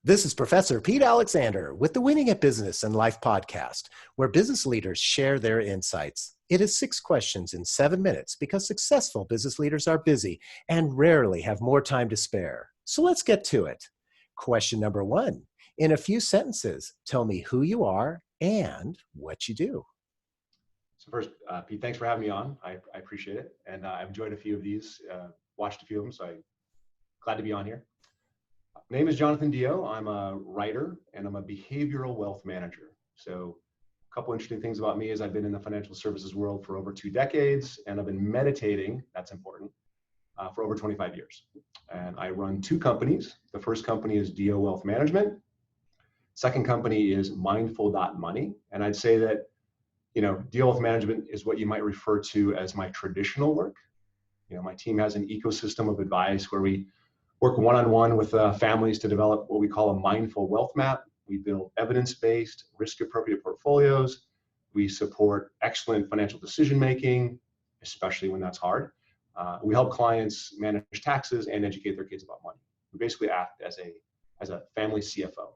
This is Professor Pete Alexander with the Winning at Business and Life podcast, where business leaders share their insights. It is 6 questions in 7 minutes because successful business leaders are busy and rarely have more time to spare. So let's get to it. Question number 1. In a few sentences, tell me who you are and what you do. So first, Pete, thanks for having me on. I appreciate it. And I've enjoyed a few of these, watched a few of them, so I'm glad to be on here. My name is Jonathan DeYoe. I'm a writer and I'm a behavioral wealth manager. So a couple interesting things about me is I've been in the financial services world for over 2 decades, and I've been meditating, that's important, for over 25 years. And I run 2 companies. The first company is DeYoe Wealth Management. Second company is mindful.money. And I'd say that, DeYoe Wealth Management is what you might refer to as my traditional work. My team has an ecosystem of advice where we work one-on-one with families to develop what we call a mindful wealth map. We build evidence-based, risk-appropriate portfolios. We support excellent financial decision-making, especially when that's hard. We help clients manage taxes and educate their kids about money. We basically act as a family CFO.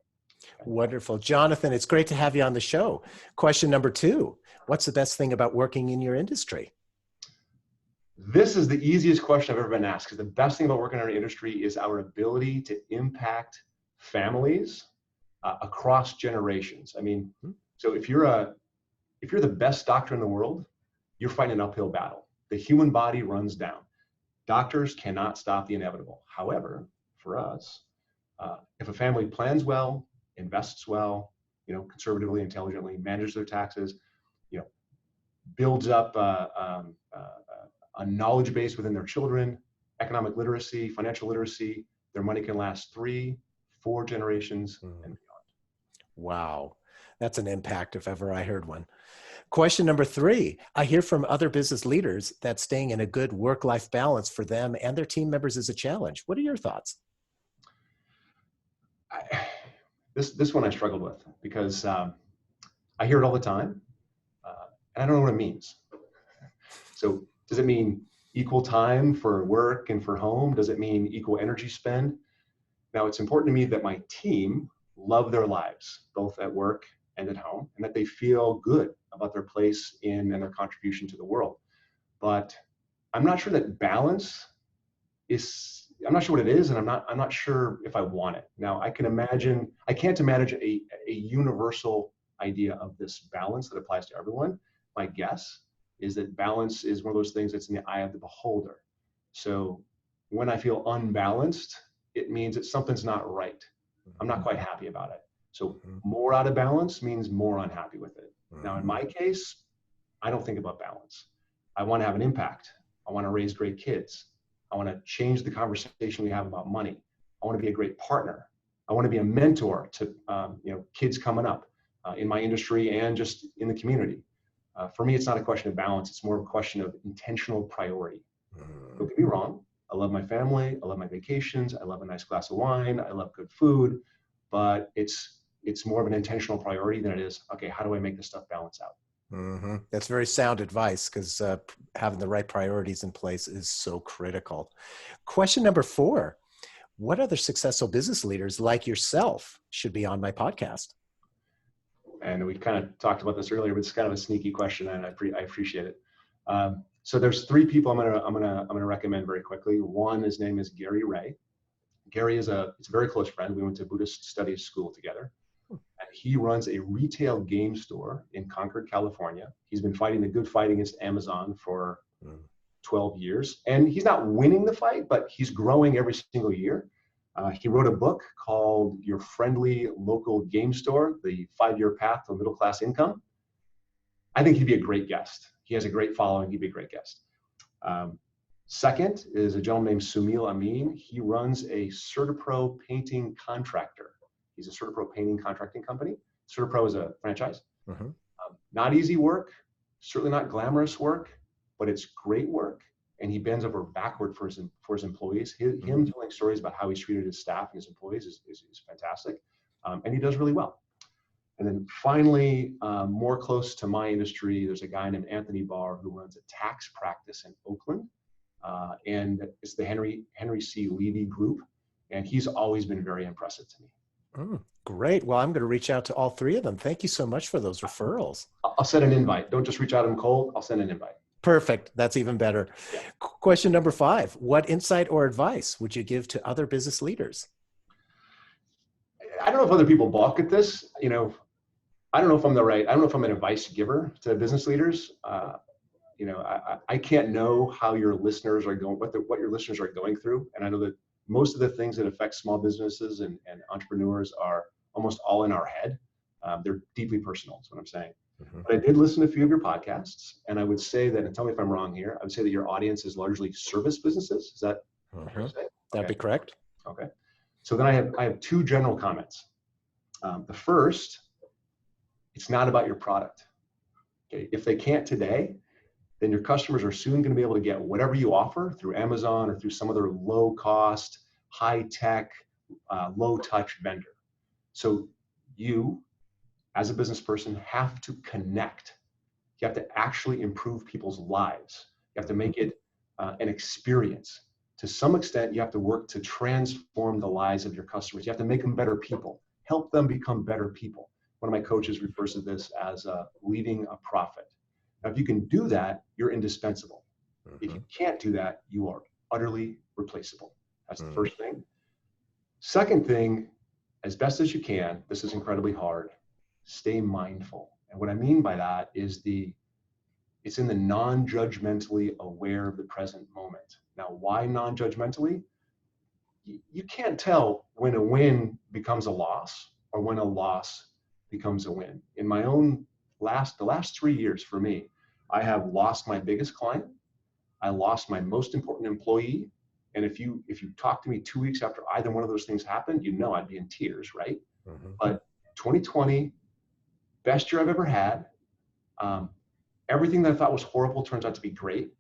Wonderful. Jonathan, it's great to have you on the show. Question number 2, what's the best thing about working in your industry? This is the easiest question I've ever been asked, because the best thing about working in our industry is our ability to impact families across generations. I mean, so if you're the best doctor in the world, you're fighting an uphill battle. The human body runs down. Doctors cannot stop the inevitable. However, for us, if a family plans well, invests well, conservatively, intelligently, manages their taxes, builds up a knowledge base within their children, economic literacy, financial literacy, their money can last 3-4 generations and beyond. Wow. That's an impact if ever I heard one. Question number 3. I hear from other business leaders that staying in a good work-life balance for them and their team members is a challenge. What are your thoughts? This one I struggled with because I hear it all the time, and I don't know what it means. So does it mean equal time for work and for home? Does it mean equal energy spend? Now, it's important to me that my team love their lives, both at work and at home, and that they feel good about their place in and their contribution to the world. But I'm not sure that balance is, I'm not sure what it is, and I'm not sure if I want it. Now, I can't imagine a universal idea of this balance that applies to everyone. My guess is that balance is one of those things that's in the eye of the beholder. So when I feel unbalanced, it means that something's not right. I'm not quite happy about it. So more out of balance means more unhappy with it. Now, in my case, I don't think about balance. I want to have an impact. I want to raise great kids. I want to change the conversation we have about money. I want to be a great partner. I want to be a mentor to kids coming up in my industry and just in the community. For me, it's not a question of balance. It's more of a question of intentional priority. Don't get me wrong. I love my family. I love my vacations. I love a nice glass of wine. I love good food. But it's more of an intentional priority than it is, okay, how do I make this stuff balance out? That's very sound advice, because having the right priorities in place is so critical. Question number 4. What other successful business leaders like yourself should be on my podcast? And we kind of talked about this earlier, but it's kind of a sneaky question, and I appreciate it. So there's 3 people I'm gonna recommend very quickly. One, his name is Gary Ray. Gary it's a very close friend. We went to Buddhist studies school together. And he runs a retail game store in Concord, California. He's been fighting the good fight against Amazon for 12 years. And he's not winning the fight, but he's growing every single year. He wrote a book called Your Friendly Local Game Store, The 5-Year Path to Middle-Class Income. I think he'd be a great guest. He has a great following. He'd be a great guest. Second is a gentleman named Sumil Amin. He runs a CertaPro painting contractor. He's a CertaPro painting contracting company. CertaPro is a franchise. Not easy work, certainly not glamorous work, but it's great work. And he bends over backward for his employees. Him telling stories about how he's treated his staff and his employees is fantastic. And he does really well. And then finally, more close to my industry, there's a guy named Anthony Barr who runs a tax practice in Oakland. And it's the Henry C. Levy Group. And he's always been very impressive to me. Great. Well, I'm going to reach out to all three of them. Thank you so much for those referrals. I'll send an invite. Don't just reach out to them cold. I'll send an invite. Perfect. That's even better. Yeah. Question number 5. What insight or advice would you give to other business leaders? I don't know if other people balk at this. I don't know if I don't know if I'm an advice giver to business leaders. I can't know how your listeners are going, what your listeners are going through. And I know that most of the things that affect small businesses and entrepreneurs are almost all in our head. They're deeply personal, is what I'm saying. Mm-hmm. But I did listen to a few of your podcasts, and I would say that, and tell me if I'm wrong here, I would say that your audience is largely service businesses. Is that what you're saying? That'd be correct. Okay. So then I have 2 general comments. The first, it's not about your product. Okay. If they can't today, then your customers are soon going to be able to get whatever you offer through Amazon or through some other low cost, high tech, low touch vendor. So you, as a business person, have to connect. You have to actually improve people's lives. You have to make it an experience. To some extent, you have to work to transform the lives of your customers. You have to make them better people, help them become better people. One of my coaches refers to this as leaving a profit. Now, if you can do that, you're indispensable. Mm-hmm. If you can't do that, you are utterly replaceable. That's the first thing. Second thing, as best as you can, this is incredibly hard, stay mindful. And what I mean by that is it's in the non-judgmentally aware of the present moment. Now, why non-judgmentally? You can't tell when a win becomes a loss or when a loss becomes a win. In my own the last 3 years for me, I have lost my biggest client. I lost my most important employee. And if you talk to me 2 weeks after either one of those things happened, I'd be in tears, right? Mm-hmm. But 2020, best year I've ever had. Everything that I thought was horrible turns out to be great.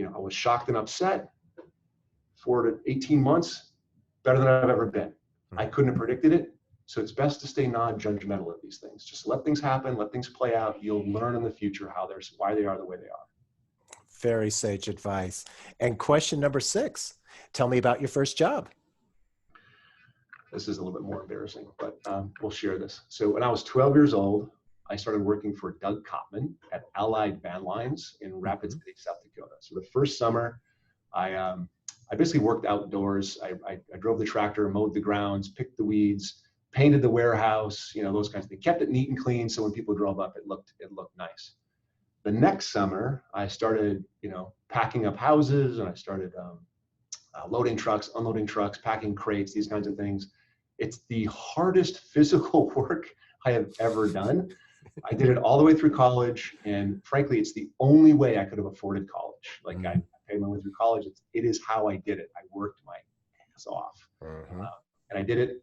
I was shocked and upset. 4 to 18 months, better than I've ever been. Mm-hmm. I couldn't have predicted it. So it's best to stay non-judgmental of these things. Just let things happen, let things play out. You'll learn in the future why they are the way they are. Very sage advice. And question number 6, tell me about your first job. This is a little bit more embarrassing, but we'll share this. So when I was 12 years old, I started working for Doug Kopman at Allied Van Lines in Rapid City, South Dakota. So the first summer, I basically worked outdoors. I drove the tractor, mowed the grounds, picked the weeds, painted the warehouse, those kinds of things. Kept it neat and clean, so when people drove up, it looked nice. The next summer, I started, packing up houses, and I started loading trucks, unloading trucks, packing crates, these kinds of things. It's the hardest physical work I have ever done. I did it all the way through college, and frankly, it's the only way I could have afforded college. Like I paid my way through college. It is how I did it. I worked my ass off, and I did it,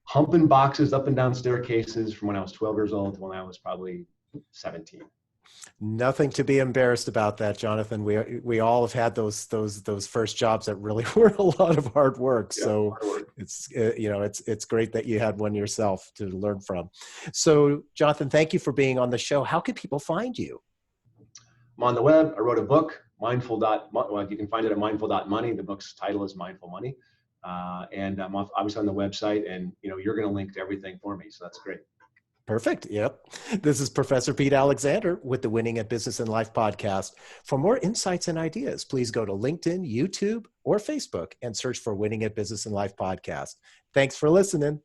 humping boxes up and down staircases from when I was 12 years old to when I was probably 17. Nothing to be embarrassed about that, Jonathan. We all have had those first jobs that really were a lot of hard work. Yeah, so hard work. It's great that you had one yourself to learn from. So, Jonathan, thank you for being on the show. How can people find you? I'm on the web. I wrote a book, you can find it at mindful.money. The book's title is Mindful Money. And I'm obviously on the website, and you're going to link to everything for me. So that's great. Perfect. Yep. This is Professor Pete Alexander with the Winning at Business and Life podcast. For more insights and ideas, please go to LinkedIn, YouTube, or Facebook and search for Winning at Business and Life podcast. Thanks for listening.